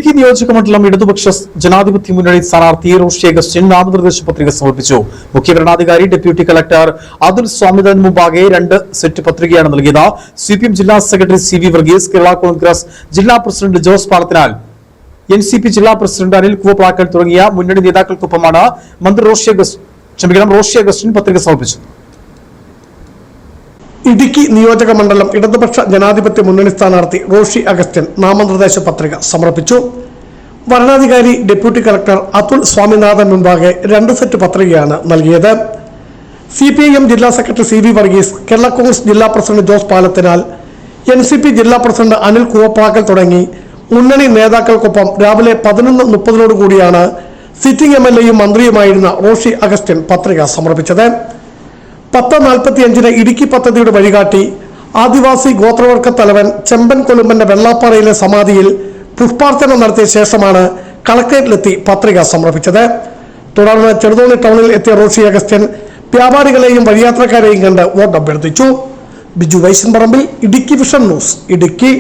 ഇടുക്കി നിയോജകമണ്ഡലം ഇടതുപക്ഷ ജനാധിപത്യ മുന്നണി സ്ഥാനാർത്ഥി റോഷി അഗസ്റ്റിൻ നാമനിർദ്ദേശ പത്രിക സമർപ്പിച്ചു. മുഖ്യ ഭരണാധികാരി ഡെപ്യൂട്ടി കളക്ടർ അതുൽ സ്വാമിനാഥൻ മുമ്പാകെ 2 സെറ്റ് പത്രികയാണ് നൽകിയത്. CPM ജില്ലാ സെക്രട്ടറി CV വർഗീസ്, കേരള കോൺഗ്രസ് ജില്ലാ പ്രസിഡന്റ് ജോസ് പാളത്തിനാൽ, NCP ജില്ലാ പ്രസിഡന്റ് അനിൽ കൂവപ്ലാക്കൽ തുടങ്ങിയ മുന്നണി നേതാക്കൾക്കൊപ്പമാണ് മന്ത്രി റോഷി അഗസ്റ്റിൻ പത്രിക സമർപ്പിച്ചത്. ഇടുക്കി നിയോജകമണ്ഡലം ഇടതുപക്ഷ ജനാധിപത്യ മുന്നണി സ്ഥാനാർത്ഥി റോഷി അഗസ്റ്റിൻ നാമനിർദ്ദേശ പത്രിക സമർപ്പിച്ചു. വരണാധികാരി ഡെപ്യൂട്ടി കളക്ടർ അതുൽ സ്വാമിനാഥൻ മുമ്പാകെ 2 സെറ്റ് പത്രികയാണ് നൽകിയത്. CPIM ജില്ലാ സെക്രട്ടറി CV വർഗീസ്, കേരള കോൺഗ്രസ് ജില്ലാ പ്രസിഡന്റ് ജോസ് പാളത്തിനാൽ, NCP ജില്ലാ പ്രസിഡന്റ് അനിൽ കൂവപ്ലാക്കൽ തുടങ്ങി മുന്നണി നേതാക്കൾക്കൊപ്പം രാവിലെ 11:30 കൂടിയാണ് സിറ്റിംഗ് MLA മന്ത്രിയുമായിരുന്ന റോഷി അഗസ്റ്റിൻ പത്രിക സമർപ്പിച്ചത്. 10:45 ഇടുക്കി പദ്ധതിയുടെ വഴികാട്ടി ആദിവാസി ഗോത്രവർഗ തലവൻ ചെമ്പൻ കൊലുമ്പന്റെ വെള്ളാപ്പാറയിലെ സമാധിയിൽ പുഷ്പാർച്ചന നടത്തിയ ശേഷമാണ് കളക്ടറേറ്റിലെത്തി പത്രിക സമർപ്പിച്ചത്. തുടർന്ന് ചെറുതോണി ടൗണിൽ എത്തിയ റോഷി അഗസ്റ്റിൻ വ്യാപാരികളെയും വഴിയാത്രക്കാരെയും കണ്ട് വോട്ട് അഭ്യർത്ഥിച്ചു. ബിജു വൈശൻ പറമ്പിൽ, ഇടുക്കി വിഷൻ ന്യൂസ്, ഇടുക്കി.